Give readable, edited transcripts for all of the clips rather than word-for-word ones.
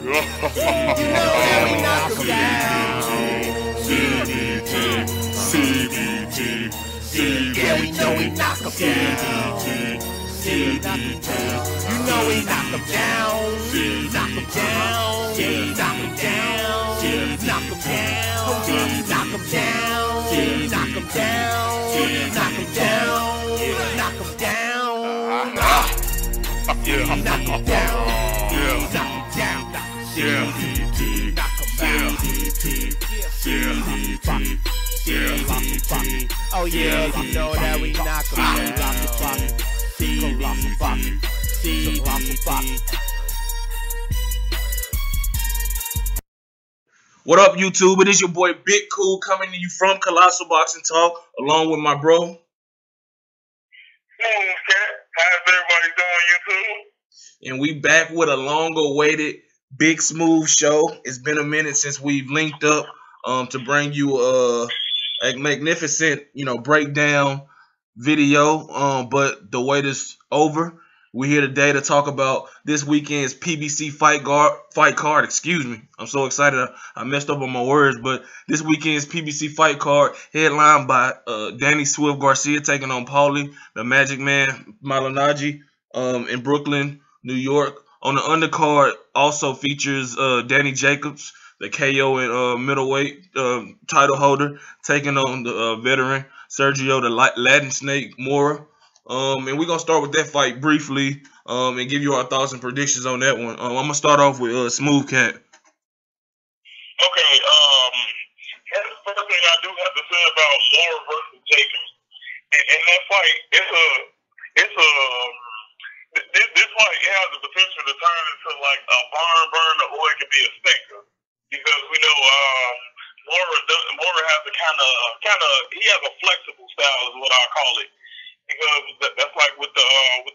You know that we knock 'em down. CBT, CBT, CBT. Yeah, we know we knock 'em down. CBT. You know we knock 'em down. Knock 'em down. Knock 'em down. Knock 'em down. Knock 'em down. Knock 'em down. Knock 'em down. Knock 'em down. Yeah, Knock 'em down. yeah, Knock 'em down. yeah, CBT. Knock 'em down. CBT, CBT. Oh yeah, you know that we knock 'em down. CBT. What up, YouTube? It is your boy Big Kool coming to you from Colossal Boxing Talk, along with my bro. Cat. How's everybody doing, YouTube? And we back with a long-awaited Big Smooth show. It's been a minute since we've linked up to bring you a magnificent, breakdown video. But the wait is over. We're here today to talk about this weekend's PBC fight card. Excuse me. I'm so excited. I messed up on my words. But this weekend's PBC fight card headlined by Danny Swift Garcia taking on Paulie, the Magic Man Malinaggi, in Brooklyn, New York. On the undercard also features Danny Jacobs, the KO and middleweight title holder, taking on the veteran Sergio the Latin Snake Mora. And we're going to start with that fight briefly and give you our thoughts and predictions on that one. I'm going to start off with Smooth Cat. Okay, that's the first thing I do have to say about Mora versus Jacobs. And that fight, this fight has the potential to turn into like a barn burner, or it could be a stinker. Because we know Mora has a kind of he has a flexible style is what I call it. Because that's like with the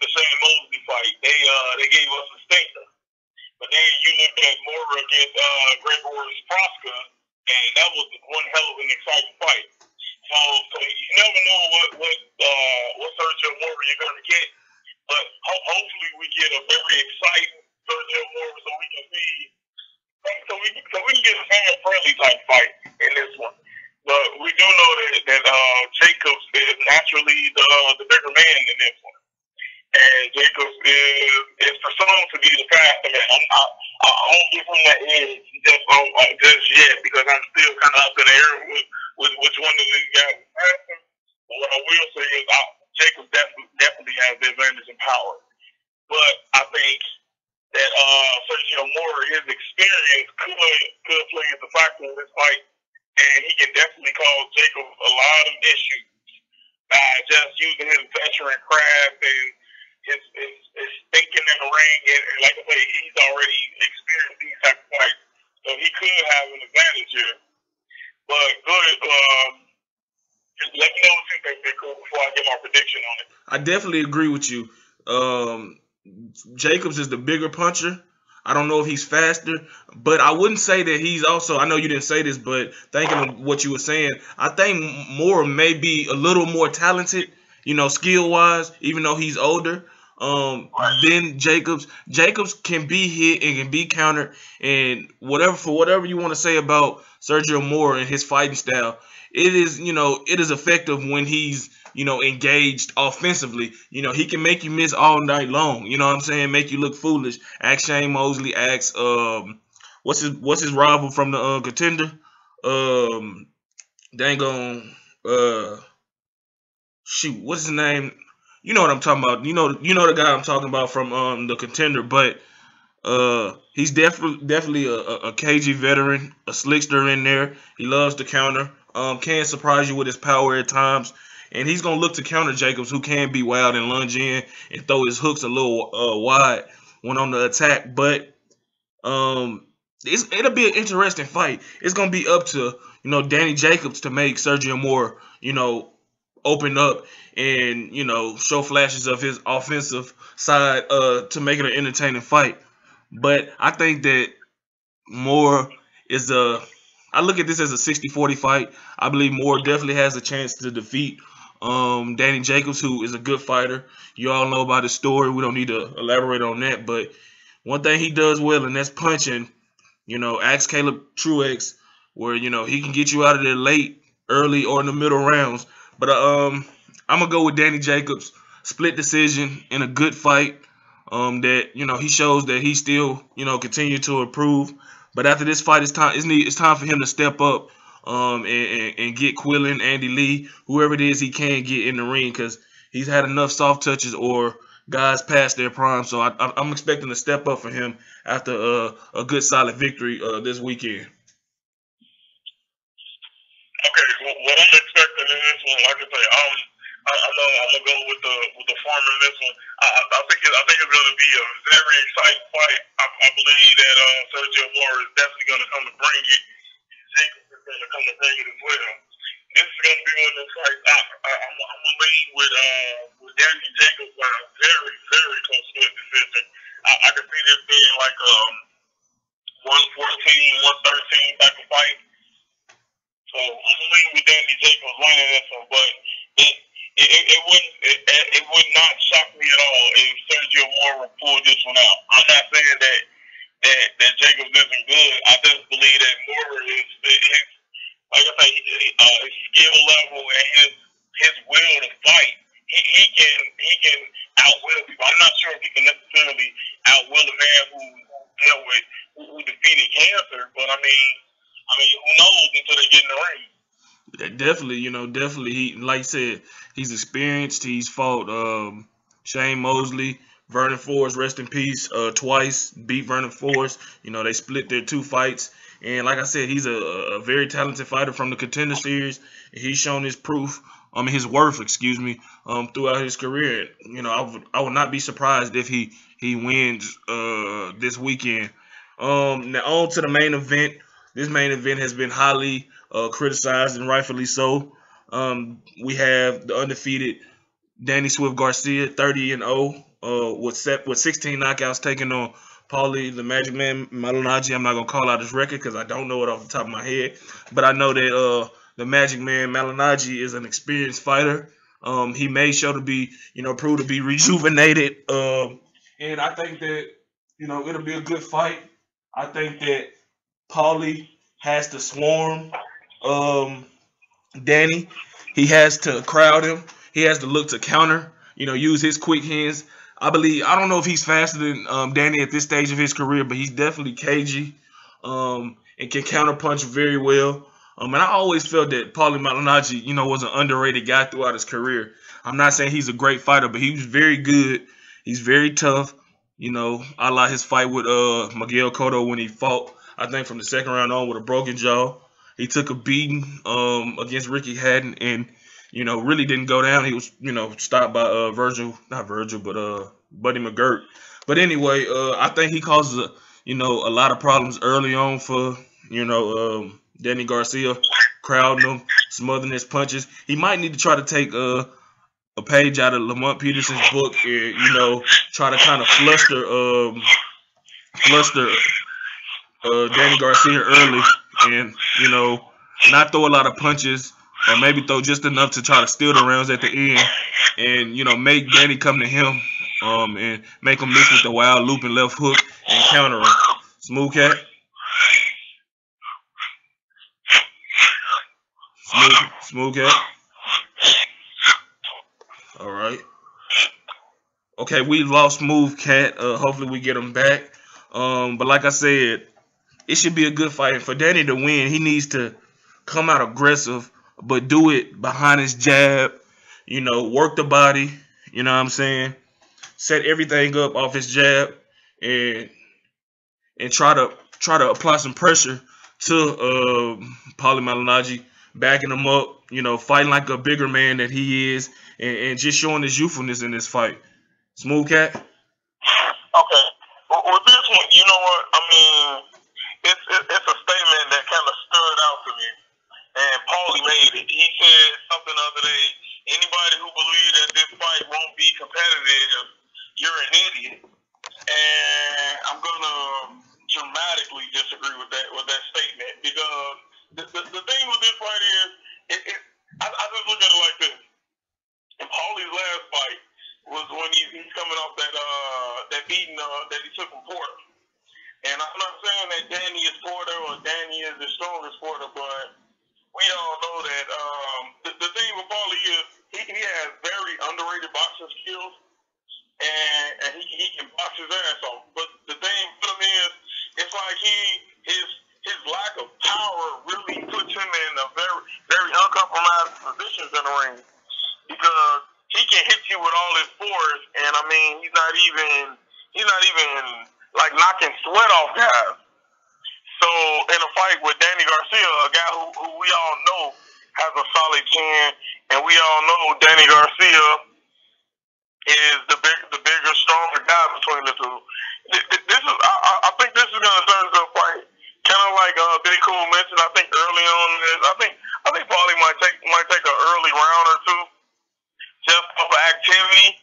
Shane Mosley fight, they gave us a stinker. But then you look at Mora against Gregory Proska, and that was one hell of an exciting fight. So you never know what Sergio Mora you're gonna get. But hopefully we get a very exciting Sergio Mora so we can get a fan-friendly type fight in this one. But we do know that Jacobs is naturally the bigger man in this one, and Jacobs is presumed to be the faster man. I won't give him that edge just yet because I'm still kind of up in the air with which one of these guys is faster. But what I will say is Jacobs definitely has the advantage in power. But I think that Sergio Mora, his experience could play as a factor in this fight. And he can definitely cause Jacob a lot of issues by just using his veteran craft and his thinking in the ring. And like I say, he's already experienced these type of fights. So he could have an advantage here. But good. Just let me know what you think, Big Kool, before I get my prediction on it. I definitely agree with you. Jacobs is the bigger puncher. I don't know if he's faster, but I wouldn't say that he's also, I know you didn't say this, but thinking of what you were saying, I think Mora may be a little more talented, skill-wise, even though he's older than Jacobs. Jacobs can be hit and can be countered, and whatever you want to say about Sergio Mora and his fighting style, it is effective when he's engaged offensively. He can make you miss all night long. You know what I'm saying? Make you look foolish. Ask Shane Mosley. Ask what's his rival from the contender? Shoot, what's his name? You know what I'm talking about. You know the guy I'm talking about from the contender. But he's definitely a cagey veteran, a slickster in there. He loves to counter. Can surprise you with his power at times. And he's going to look to counter Jacobs, who can be wild and lunge in and throw his hooks a little wide when on the attack. But it'll be an interesting fight. It's going to be up to, Danny Jacobs to make Sergio Mora, open up and, show flashes of his offensive side to make it an entertaining fight. But I think that Mora is I look at this as a 60-40 fight. I believe Mora definitely has a chance to defeat Danny Jacobs, who is a good fighter. You all know about his story. We don't need to elaborate on that. But one thing he does well, and that's punching. You know, ask Caleb Truex, where you know he can get you out of there late, early, or in the middle rounds. But I'm gonna go with Danny Jacobs, split decision in a good fight. That you know he shows that he still continue to improve. But after this fight, it's time for him to step up. And get Quillin, Andy Lee, whoever it is he can get in the ring, because he's had enough soft touches or guys past their prime. So I'm expecting a step up for him after a good solid victory this weekend. Okay, well, what I'm expecting in this one, like I say, I'm gonna go with the farmer in this one. I think it's gonna be a very exciting fight. I believe that Sergio Mora is definitely gonna come to bring it. Jacobs is gonna come to bring it as well. This is gonna be one of those fights. I'm gonna lean with Danny Jacobs by a very, very close split decision. I can see this being like 114, 113 type of fight. So I'm gonna lean with Danny Jacobs winning this one, but it would not shock me at all if Sergio Mora pulled this one out. I'm not saying that Jacobs isn't good. I just believe that Mora is like I say, his skill level and his will to fight. He can outwill people. I'm not sure if he can necessarily outwill a man who defeated cancer, but I mean, who knows until they get in the ring. Definitely. He, like I said, he's experienced. He's fought Shane Mosley, Vernon Forrest, rest in peace, twice. Beat Vernon Forrest. They split their 2 fights. And like I said, he's a very talented fighter from the Contender Series. He's shown his his worth, throughout his career. I would not be surprised if he wins this weekend. Now on to the main event. This main event has been highly criticized, and rightfully so. We have the undefeated Danny Swift Garcia, 30-0, with 16 knockouts, taking on Paulie, the Magic Man Malinaggi. I'm not going to call out his record because I don't know it off the top of my head. But I know that the Magic Man Malinaggi is an experienced fighter. He may show to be, prove to be rejuvenated. And I think that, it'll be a good fight. I think that Paulie has to swarm Danny. He has to crowd him. He has to look to counter, use his quick hands. I don't know if he's faster than Danny at this stage of his career, but he's definitely cagey and can counterpunch very well. And I always felt that Paulie Malinaggi, was an underrated guy throughout his career. I'm not saying he's a great fighter, but he was very good. He's very tough. I like his fight with Miguel Cotto when he fought, I think, from the second round on with a broken jaw. He took a beating against Ricky Hatton and, really didn't go down. He was, stopped by Buddy McGirt. But anyway, I think he causes a lot of problems early on for, Danny Garcia, crowding him, smothering his punches. He might need to try to take a page out of Lamont Peterson's book and, try to kind of fluster Danny Garcia early and, not throw a lot of punches, or maybe throw just enough to try to steal the rounds at the end and, make Danny come to him and make him miss with the wild loop and left hook and counter him. Smooth Cat? Smooth Cat? All right. Okay, we lost Smooth Cat. Hopefully we get him back. But like I said, it should be a good fight. And for Danny to win, he needs to come out aggressive, but do it behind his jab, work the body, you know what I'm saying? Set everything up off his jab and try to apply some pressure to Paulie Malinaggi, backing him up, fighting like a bigger man that he is, and just showing his youthfulness in this fight. Smooth Cat? Okay. Well, with this one, you know what? I mean, it's a statement that kind of stood out to me. And Paulie made it. He said something the other day, anybody who believes that this fight won't be competitive, you're an idiot. And I'm going to dramatically disagree with that statement, because the thing with this fight is, I just look at it like this. In Paulie's last fight was when he's coming off that beating that he took from Porter. And I'm not saying that Danny is Porter or Danny is the strongest Porter, but we all know that the thing with Paulie is he has very underrated boxing skills, and he can box his ass off. But the thing with him is, it's like his lack of power really puts him in a very, very uncompromised positions in the ring, because he can hit you with all his force, and I mean he's not even like knocking sweat off guys. So in a fight with Danny Garcia, a guy who we all know has a solid chin, and we all know Danny Garcia is the bigger, stronger guy between the two. I think this is going to turn into a fight, kind of like Big Kool mentioned. I think early on, I think Paulie might take an early round or two just off of activity.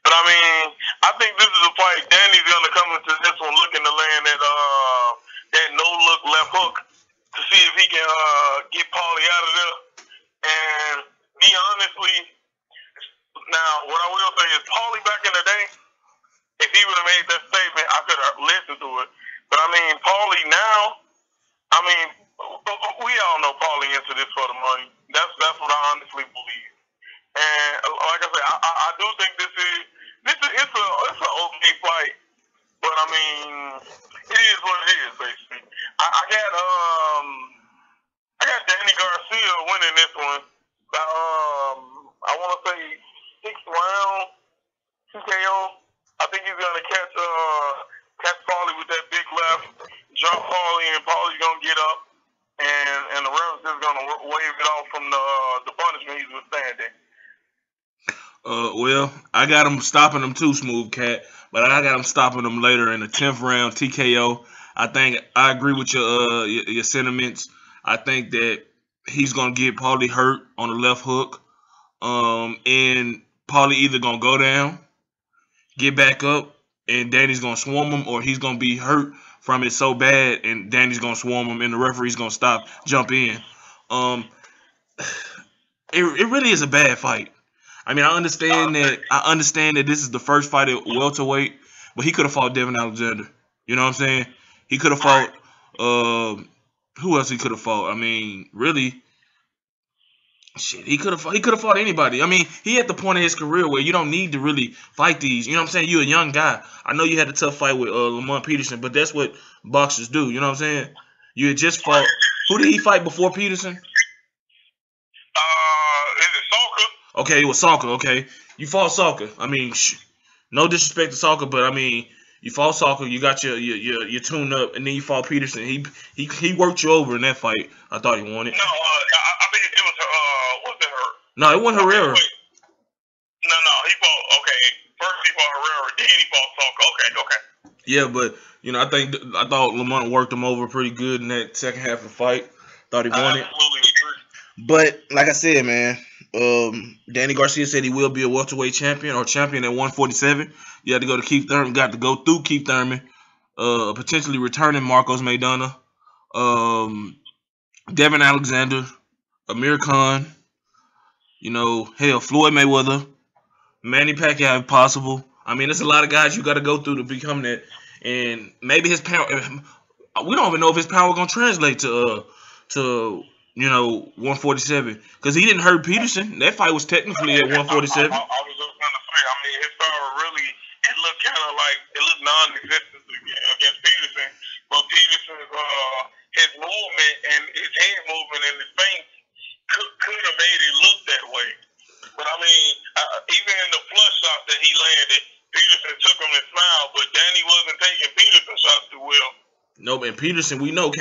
But I mean, I think this is a fight. Danny's going to come into this one looking to land that no-look left hook to see if he can get Paulie out of there. And me, honestly, now what I will say is Paulie back in the day, if he would have made that statement, I could have listened to it. But I mean, Paulie now, I mean, we all know Paulie into this for the money. That's what I honestly believe. And like I said, I do think it's an okay fight. But I mean, it is what it is, basically. I got Danny Garcia winning this one. I want to say 6th round TKO. I think he's gonna catch Paulie with that big left, drop Paulie, and Paulie's gonna get up, and the ref is gonna wave it off from the punishment he's withstanding. Well, I got him stopping him too, Smooth Cat, but I got him stopping him later in the 10th round TKO. I think I agree with your sentiments. I think that he's gonna get Paulie hurt on the left hook, and Paulie either gonna go down, get back up, and Danny's gonna swarm him, or he's gonna be hurt from it so bad, and Danny's gonna swarm him, and the referee's gonna jump in. It really is a bad fight. I mean, I understand that this is the first fight at welterweight, but he could have fought Devin Alexander. You know what I'm saying? He could have fought. Who else he could have fought? I mean, really, shit. He could have fought anybody. I mean, he at the point of his career where you don't need to really fight these. You know what I'm saying? You're a young guy. I know you had a tough fight with Lamont Peterson, but that's what boxers do. You know what I'm saying? You had just fought. Who did he fight before Peterson? Is it Salka? Okay, it was Salka. Okay, you fought Salka. I mean, no disrespect to Salka, but I mean, you fought Salka. You got your tune up, and then you fought Peterson. He worked you over in that fight. I thought he won it. No, I think it was wasn't her. No, it wasn't Herrera. Wait. No, he fought. Okay, first he fought Herrera, then he fought Salka. Okay. Yeah, but you know, I thought Lamont worked him over pretty good in that second half of the fight. Thought he won it. Absolutely agree. But like I said, man, Danny Garcia said he will be a welterweight champion or champion at 147. You had to go to Keith Thurman. Got to go through Keith Thurman. Potentially returning Marcos Maidana, Devin Alexander, Amir Khan. You know, hell, Floyd Mayweather, Manny Pacquiao if possible. I mean, there's a lot of guys you got to go through to become that. And maybe his power. We don't even know if his power gonna translate to 147, because he didn't hurt Peterson. That fight was technically at 147. I was just gonna say. I mean, his power really it looked kind of like it looked non-existent against Peterson, but Peterson's his movement and his head movement and his face could have made it look that way. But I mean, even in the flush shot that he landed, Peterson took him and smiled, but Danny wasn't taking Peterson shots too well. No, man, Peterson, we know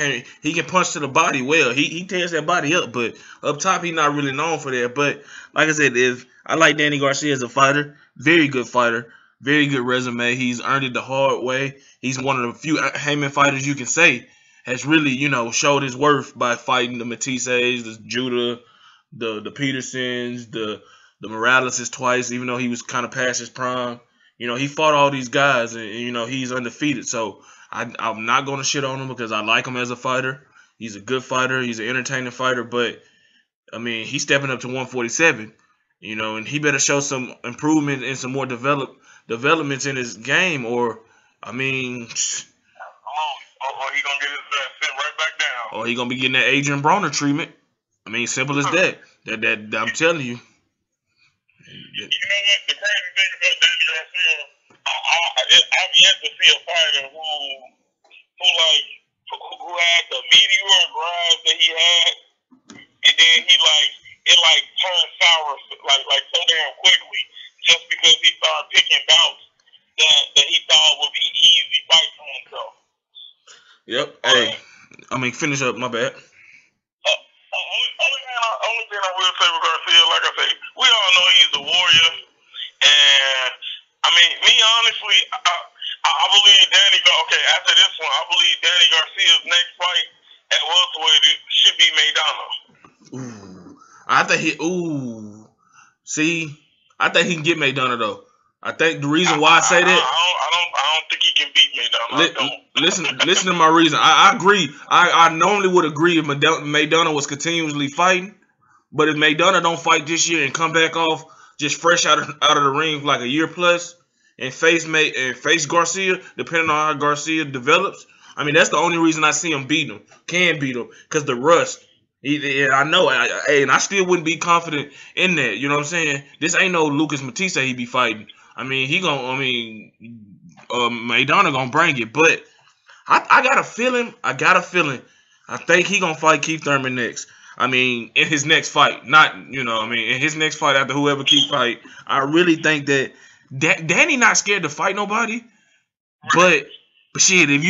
he can punch to the body well. He tears that body up, but up top he's not really known for that. But like I said, I like Danny Garcia as a fighter, very good fighter, very good resume. He's earned it the hard way. He's one of the few Heyman fighters you can say has really, showed his worth by fighting the Matisses, the Judah, the Petersons, the Moraleses twice, even though he was kind of past his prime. He fought all these guys, and he's undefeated. So I'm not going to shit on him because I like him as a fighter. He's a good fighter. He's an entertaining fighter. But, I mean, he's stepping up to 147, and he better show some improvement and some more developments in his game, or, I mean, or he gonna get his ass sent right back down. Or he gonna be getting that Adrian Broner treatment. I mean, simple as that. That I'm telling you. You know what? The crazy thing about Danny Garcia, I've yet to see a fighter who had the meteoric rise that he had, and then it turned sour like so damn quickly, just because he started picking bouts that he thought would be easy fights for himself. Yep. Hey, I mean, finish up. My bad. Only thing I will say with Garcia, like I say, we all know he's a warrior, and I mean, me honestly, I believe Danny. Okay, after this one, I believe Danny Garcia's next fight at welterweight should be Maidana. Ooh, I think he. Ooh, see, I think he can get Maidana though. I think the reason why I say that. I don't think he can beat Maidana. Listen to my reason. I agree. I normally would agree if Maidana was continuously fighting, but if Maidana don't fight this year and come back off just fresh out of the ring for like a year plus and face Garcia, depending on how Garcia develops, I mean that's the only reason I see him can beat him, because the rust. I know, and I still wouldn't be confident in that. You know what I'm saying? This ain't no Lucas Matisse he be fighting. I mean, Maidana gonna bring it, but I got a feeling. I think he gonna fight Keith Thurman next. I mean, in his next fight, not in his next fight after whoever Keith fight. I really think that Danny not scared to fight nobody, but shit, if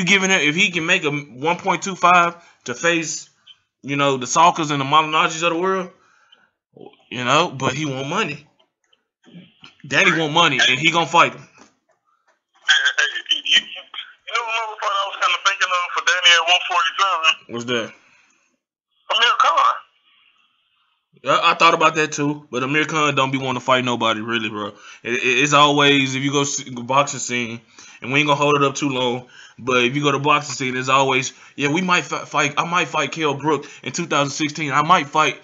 he can make a 1.25 to face, the Salkas and the Malinaggis of the world, but he want money. Danny want money, and he gonna fight him. You know another fight I was kind of thinking of for Danny at 147? What's that? Amir Khan. I thought about that too, but Amir Khan don't be wanting to fight nobody, really, bro. It's always, if you go see the boxing scene, and we ain't gonna hold it up too long, but if you go to boxing scene, it's always, we might fight. I might fight Kell Brook in 2016. I might fight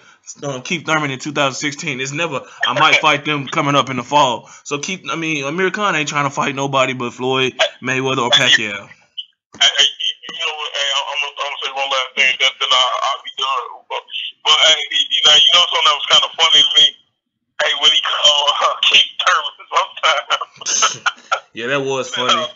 Keith Thurman in 2016. It's never I might fight them coming up in the fall. So Amir Khan ain't trying to fight nobody but Floyd, Mayweather, or Pacquiao. You know what? Hey, I'm gonna say one last thing. Then I'll be done. But hey, you know something that was kind of funny to me. Hey, when he called Keith Thurman sometimes. Yeah, that was funny.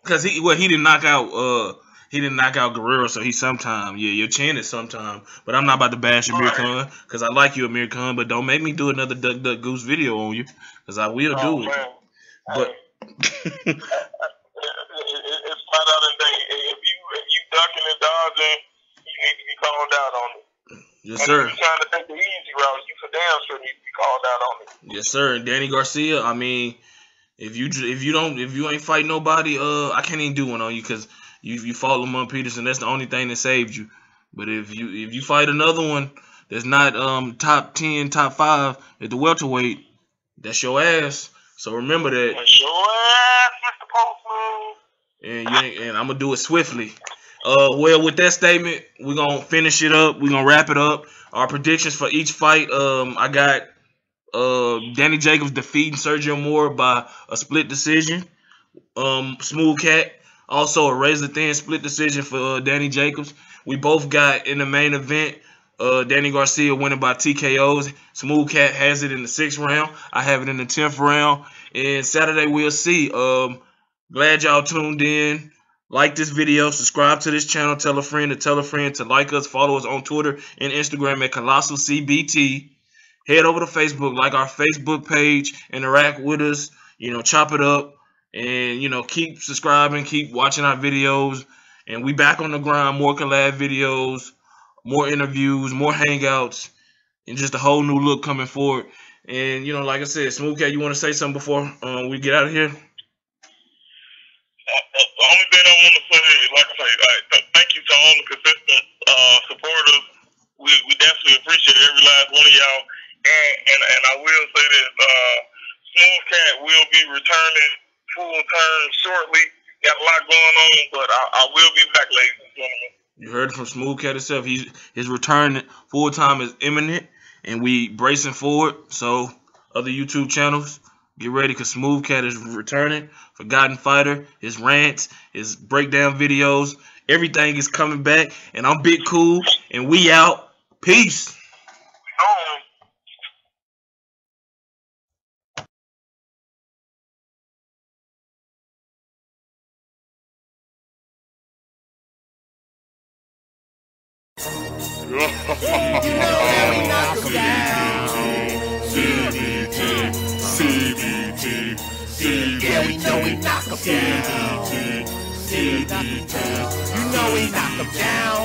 Because he didn't knock out Guerrero, so he sometime. Yeah, your chin is sometime. But I'm not about to bash Amir Khan, because I like you, Amir Khan, but don't make me do another Duck Duck Goose video on you, because I will do it. Man. But it's flat out and day. If you ducking and dodging, you need to be called out on it. Yes, sir. If you're trying to take the easy route, you for damn sure need to be called out on it. Yes, sir. And Danny Garcia, I mean, if you ain't fight nobody, I can't even do one on you, because you fought Lamont Peterson. That's the only thing that saved you. But if you fight another one that's not top 10, top 5 at the welterweight, that's your ass. So remember that. That's your ass, Mr. Postman. And I'm gonna do it swiftly. Well, with that statement, we're gonna finish it up. We're gonna wrap it up. Our predictions for each fight. I got Danny Jacobs defeating Sergio Moore by a split decision. Smooth Cat also a razor thin split decision for Danny Jacobs. We both got in the main event Danny Garcia winning by TKOs. Smooth Cat has it in the 6th round. I have it in the 10th round. And Saturday we'll see. Glad y'all tuned in. Like this video, subscribe to this channel, tell a friend to like us, follow us on Twitter and Instagram at Colossal CBT. Head over to Facebook, like our Facebook page, interact with us, chop it up, and keep subscribing, keep watching our videos. And we back on the grind, more collab videos, more interviews, more hangouts, and just a whole new look coming forward. And like I said, Smooth Cat, you want to say something before we get out of here? The only thing I want to say is, like I say, thank you to all the consistent supporters. We definitely appreciate every last one of y'all. And I will say this, Smooth Cat will be returning full term shortly. Got a lot going on, but I will be back, ladies and gentlemen. You heard it from Smooth Cat himself. His return full time is imminent, and we bracing for it. So other YouTube channels, Get ready, because Smooth Cat is returning. Forgotten Fighter, his rants, his breakdown videos, everything is coming back. And I'm Big Kool, and we out. Peace. Yeah, we know we knock 'em down. You know we knock 'em down.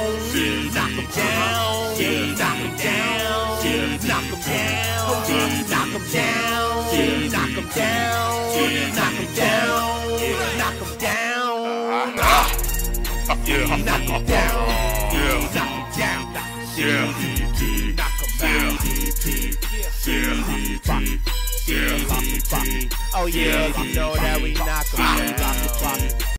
Knock 'em down. Knock 'em down. Knock 'em down. Knock 'em down. Knock 'em down. Knock 'em down. Knock 'em down. Knock 'em down. Knock 'em down. Oh yeah, you know that we knock 'em down.